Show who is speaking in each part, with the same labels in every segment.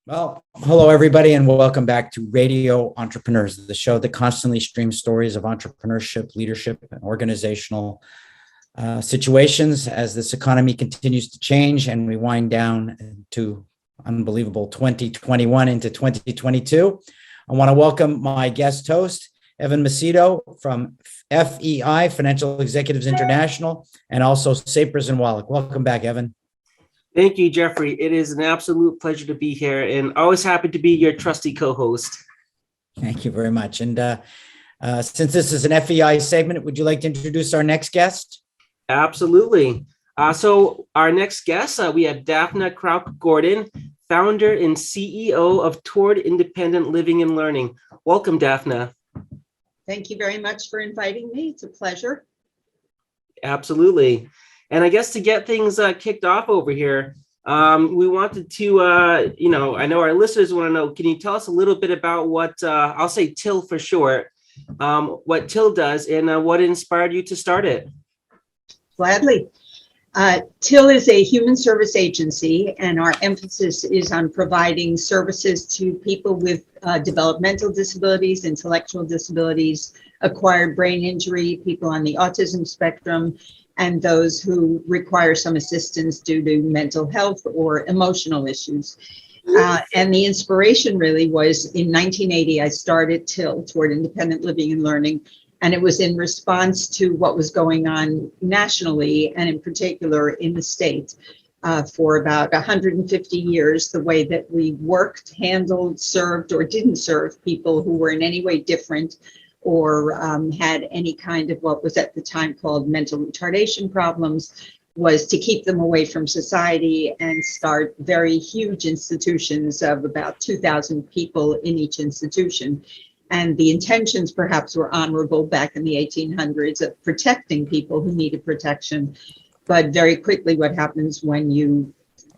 Speaker 1: Well, hello, everybody, and welcome back to Radio Entrepreneurs, the show that constantly streams stories of entrepreneurship, leadership, and organizational situations as this economy continues to change and we wind down to unbelievable 2021 into 2022. I want to welcome my guest host, Evan Macedo from FEI, Financial Executives International, and also Sapers and Wallack. Welcome back, Evan.
Speaker 2: Thank you, Jeffrey. It is an absolute pleasure to be here and always happy to be your trusty co-host.
Speaker 1: Thank you very much. And since this is an FEI segment, would you like to introduce our next guest?
Speaker 2: Absolutely. So our next guest, we have Dafna Krouk-Gordon, founder and CEO of Toward Independent Living and Learning. Welcome, Dafna.
Speaker 3: Thank you very much for inviting me. It's a pleasure.
Speaker 2: Absolutely. And I guess to get things kicked off over here, we wanted to, I know our listeners want to know, can you tell us a little bit about what, I'll say TIL for short, what TIL does and what inspired you to start it?
Speaker 3: Gladly. TIL is a human service agency, and our emphasis is on providing services to people with developmental disabilities, intellectual disabilities, acquired brain injury, people on the autism spectrum, and those who require some assistance due to mental health or emotional issues. And the inspiration really was in 1980, I started TIL, Toward Independent Living and Learning, and it was in response to what was going on nationally and in particular in the state. For about 150 years, the way that we worked, handled, served, or didn't serve people who were in any way different or had any kind of what was at the time called mental retardation problems was to keep them away from society and start very huge institutions of about 2,000 people in each institution. And the intentions perhaps were honorable back in the 1800s of protecting people who needed protection. But very quickly what happens when you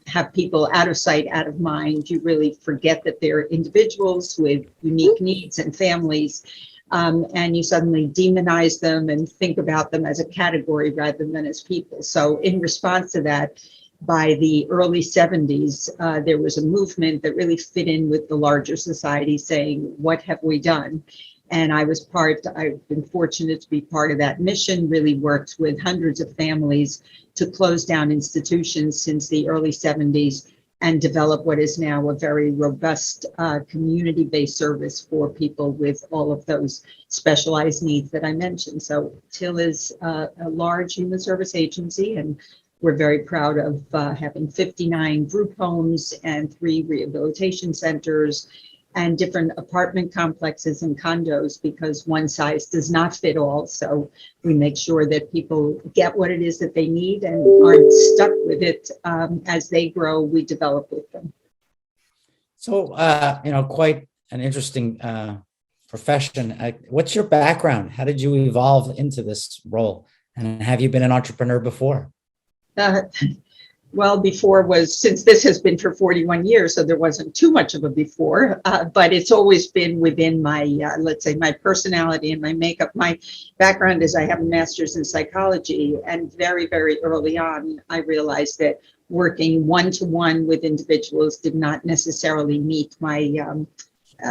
Speaker 3: have people out of sight, out of mind, you really forget that they're individuals with unique needs and families. And you suddenly demonize them and think about them as a category rather than as people. So in response to that, by the early 70s, there was a movement that really fit in with the larger society saying, what have we done? And I've been fortunate to be part of that mission, really worked with hundreds of families to close down institutions since the early 70s and develop what is now a very robust community-based service for people with all of those specialized needs that I mentioned. So TIL is a large human service agency, and we're very proud of having 59 group homes and 3 rehabilitation centers and different apartment complexes and condos, because one size does not fit all. So we make sure that people get what it is that they need and aren't stuck with it. As they grow, we develop with them.
Speaker 1: So, quite an interesting profession. What's your background? How did you evolve into this role? And have you been an entrepreneur before?
Speaker 3: Well, before was, since this has been for 41 years, so there wasn't too much of a before, but it's always been within my, let's say, my personality and my makeup. My background is I have a master's in psychology, and very, very early on, I realized that working one-to-one with individuals did not necessarily meet my,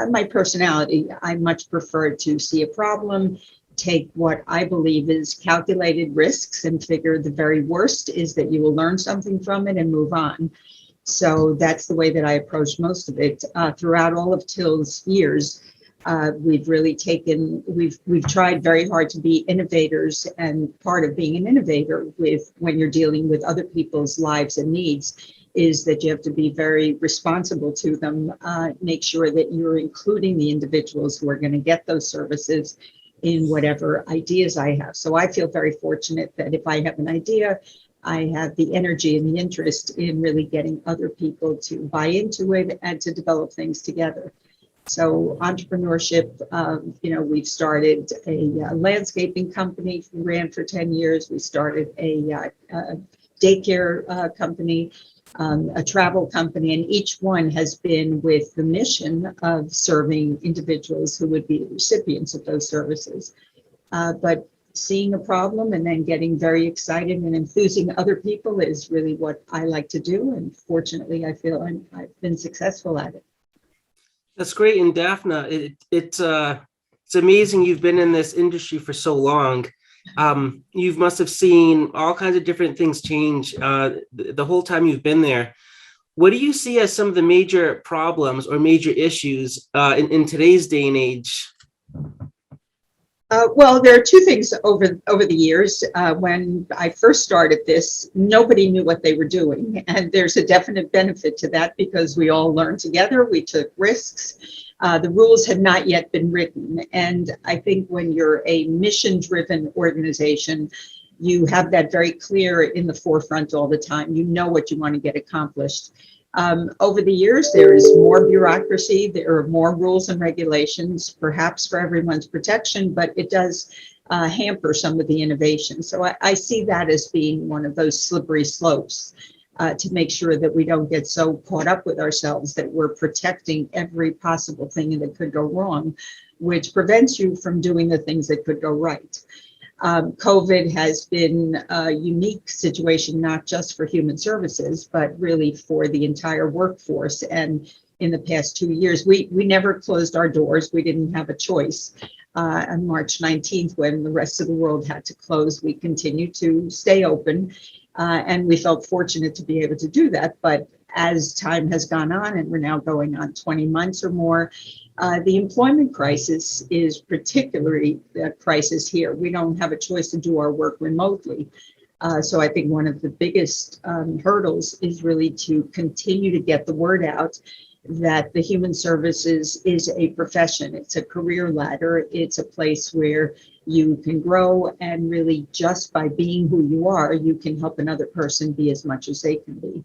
Speaker 3: my personality. I much prefer to see a problem, take what I believe is calculated risks and figure the very worst is that you will learn something from it and move on. So that's the way that I approach most of it. Throughout all of TIL's years, we've really we've tried very hard to be innovators, and part of being an innovator when you're dealing with other people's lives and needs is that you have to be very responsible to them, make sure that you're including the individuals who are going to get those services in whatever ideas I have. So I feel very fortunate that if I have an idea, I have the energy and the interest in really getting other people to buy into it and to develop things together. So entrepreneurship, we've started a landscaping company, we ran for 10 years. We started a daycare company, a travel company, and each one has been with the mission of serving individuals who would be the recipients of those services. But seeing a problem and then getting very excited and enthusing other people is really what I like to do. And fortunately, I feel I've been successful at it.
Speaker 2: That's great. And Dafna, it's amazing you've been in this industry for so long. You must have seen all kinds of different things change the whole time you've been there. What do you see as some of the major problems or major issues in today's day and age?
Speaker 3: Well, there are two things over the years. When I first started this, nobody knew what they were doing. And there's a definite benefit to that because we all learned together, we took risks. The rules had not yet been written. And I think when you're a mission-driven organization, you have that very clear in the forefront all the time. You know what you want to get accomplished. Over the years, there is more bureaucracy, there are more rules and regulations, perhaps for everyone's protection, but it does hamper some of the innovation. So I see that as being one of those slippery slopes to make sure that we don't get so caught up with ourselves that we're protecting every possible thing that could go wrong, which prevents you from doing the things that could go right. COVID has been a unique situation, not just for human services, but really for the entire workforce. And in the past 2 years, we never closed our doors. We didn't have a choice. On March 19th, when the rest of the world had to close, we continued to stay open. And we felt fortunate to be able to do that. But as time has gone on, and we're now going on 20 months or more, the employment crisis is particularly a crisis here. We don't have a choice to do our work remotely. So I think one of the biggest hurdles is really to continue to get the word out that the human services is a profession. It's a career ladder. It's a place where you can grow, and really just by being who you are, you can help another person be as much as they can be.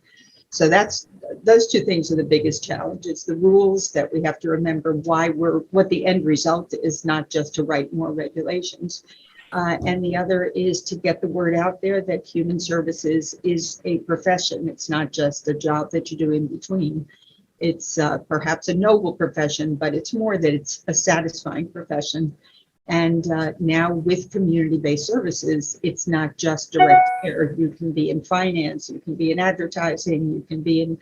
Speaker 3: So those two things are the biggest challenges. The rules that we have to remember what the end result is, not just to write more regulations. And the other is to get the word out there that human services is a profession. It's not just a job that you do in between. It's perhaps a noble profession, but it's more that it's a satisfying profession. And now with community-based services, it's not just direct care. You can be in finance, you can be in advertising, you can be in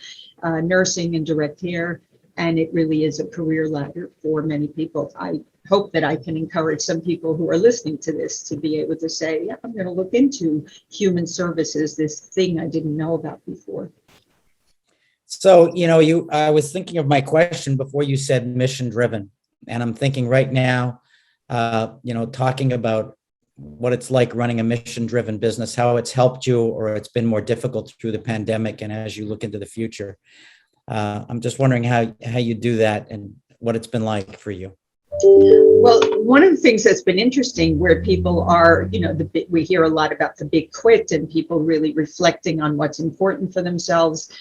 Speaker 3: nursing and direct care. And it really is a career ladder for many people. I hope that I can encourage some people who are listening to this to be able to say, yeah, I'm going to look into human services, this thing I didn't know about before.
Speaker 1: So, I was thinking of my question before you said mission driven, and I'm thinking right now, talking about what it's like running a mission-driven business, how it's helped you or it's been more difficult through the pandemic, and as you look into the future. I'm just wondering how you do that and what it's been like for you.
Speaker 3: Well, one of the things that's been interesting where people are, we hear a lot about the big quit and people really reflecting on what's important for themselves.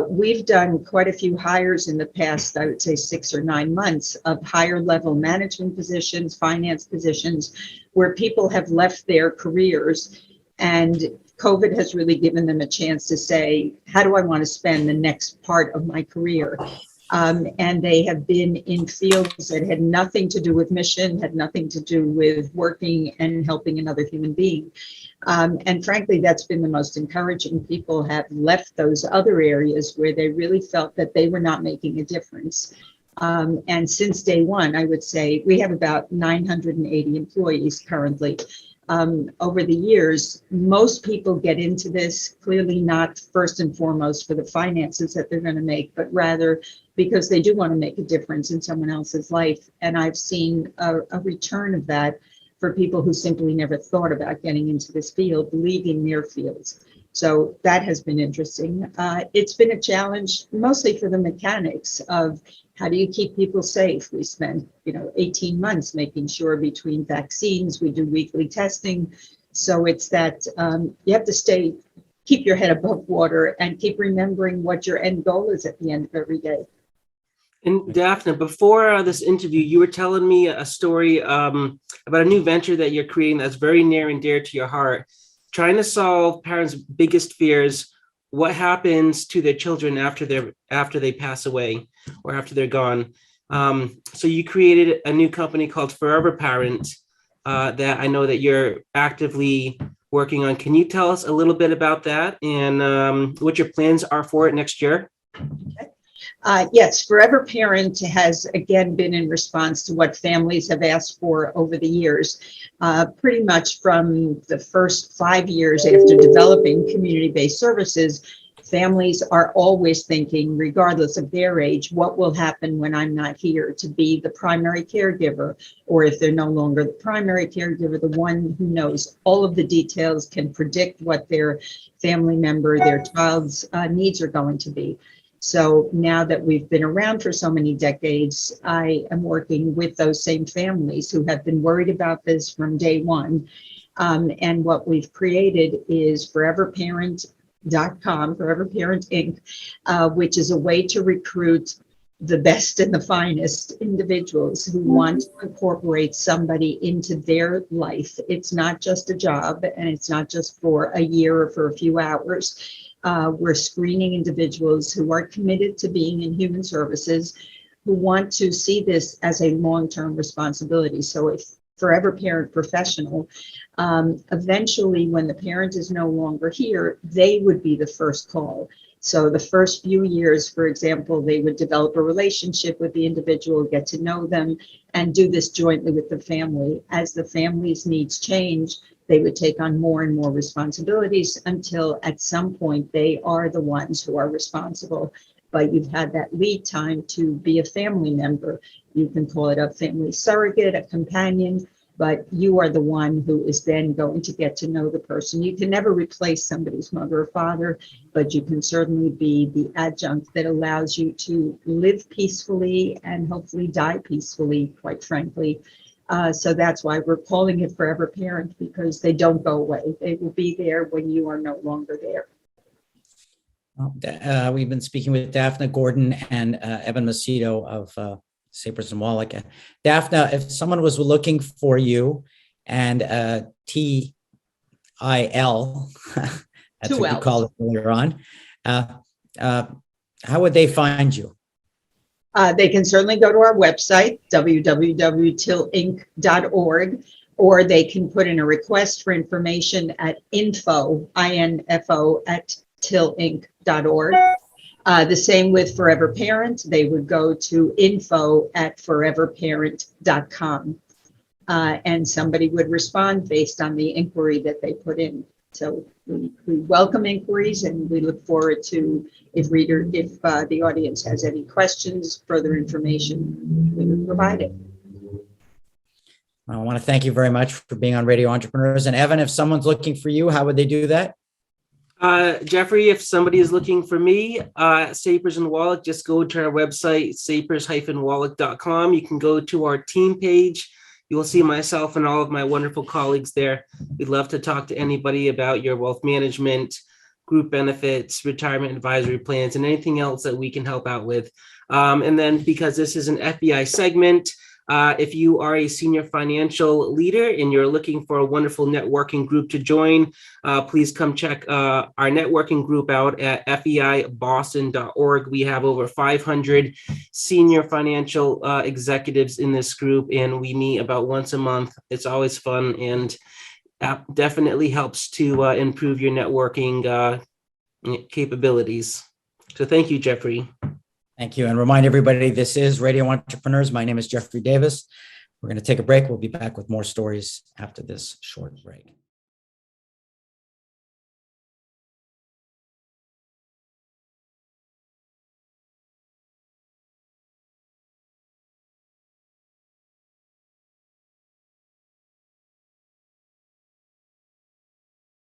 Speaker 3: We've done quite a few hires in the past, I would say 6 or 9 months, of higher level management positions, finance positions, where people have left their careers, and COVID has really given them a chance to say, how do I want to spend the next part of my career? And they have been in fields that had nothing to do with mission, had nothing to do with working and helping another human being. And frankly, that's been the most encouraging. People have left those other areas where they really felt that they were not making a difference. And since day one, I would say we have about 980 employees currently. Over the years, most people get into this clearly not first and foremost for the finances that they're going to make, but rather because they do want to make a difference in someone else's life. And I've seen a return of that for people who simply never thought about getting into this field, leaving their fields. So that has been interesting. It's been a challenge mostly for the mechanics of how do you keep people safe? We spent 18 months making sure between vaccines, we do weekly testing. So it's that you have to keep your head above water and keep remembering what your end goal is at the end of every day.
Speaker 2: And Dafna, before this interview, you were telling me a story about a new venture that you're creating that's very near and dear to your heart, trying to solve parents' biggest fears. What happens to their children after they pass away or after they're gone? So you created a new company called Forever Parent that I know that you're actively working on. Can you tell us a little bit about that and what your plans are for it next year?
Speaker 3: Yes, Forever Parent has again been in response to what families have asked for over the years. Pretty much from the first 5 years after developing community-based services, families are always thinking, regardless of their age, what will happen when I'm not here to be the primary caregiver, or if they're no longer the primary caregiver, the one who knows all of the details, can predict what their family member, their child's needs are going to be. So now that we've been around for so many decades, I am working with those same families who have been worried about this from day one. And what we've created is foreverparent.com, Forever Parent Inc., which is a way to recruit the best and the finest individuals who want to incorporate somebody into their life. It's not just a job, and it's not just for a year or for a few hours. We're screening individuals who are committed to being in human services, who want to see this as a long-term responsibility. So if Forever Parent Professional, eventually when the parent is no longer here, they would be the first call. So the first few years, for example, they would develop a relationship with the individual, get to know them, and do this jointly with the family. As the family's needs change, they would take on more and more responsibilities until at some point they are the ones who are responsible. But you've had that lead time to be a family member. You can call it a family surrogate, a companion, but you are the one who is then going to get to know the person. You can never replace somebody's mother or father, but you can certainly be the adjunct that allows you to live peacefully and hopefully die peacefully, quite frankly. So that's why we're calling it Forever Parent, because they don't go away. They will be there when you are no longer there.
Speaker 1: Well, we've been speaking with Dafna Gordon and Evan Macedo of Sapers and Wallack. Dafna, if someone was looking for you and TIL, that's what you called it earlier on, how would they find you?
Speaker 3: They can certainly go to our website, www.tilinc.org, or they can put in a request for information at info, I-N-F-O, at tilinc.org. The same with Forever Parent. They would go to info@foreverparent.com, and somebody would respond based on the inquiry that they put in. So we welcome inquiries, and we look forward to if the audience has any questions, further information, we would provide it.
Speaker 1: I want to thank you very much for being on Radio Entrepreneurs. And Evan, if someone's looking for you, how would they do that?
Speaker 2: Jeffrey, if somebody is looking for me, Sapers and Wallack, just go to our website, sapers-wallack.com. You can go to our team page. You will see myself and all of my wonderful colleagues there. We'd love to talk to anybody about your wealth management, group benefits, retirement advisory plans, and anything else that we can help out with. And then because this is an FBI segment, if you are a senior financial leader and you're looking for a wonderful networking group to join, please come check our networking group out at feiboston.org. We have over 500 senior financial executives in this group, and we meet about once a month. It's always fun and definitely helps to improve your networking capabilities. So thank you, Jeffrey.
Speaker 1: Thank you. And remind everybody, this is Radio Entrepreneurs. My name is Jeffrey Davis. We're going to take a break. We'll be back with more stories after this short break.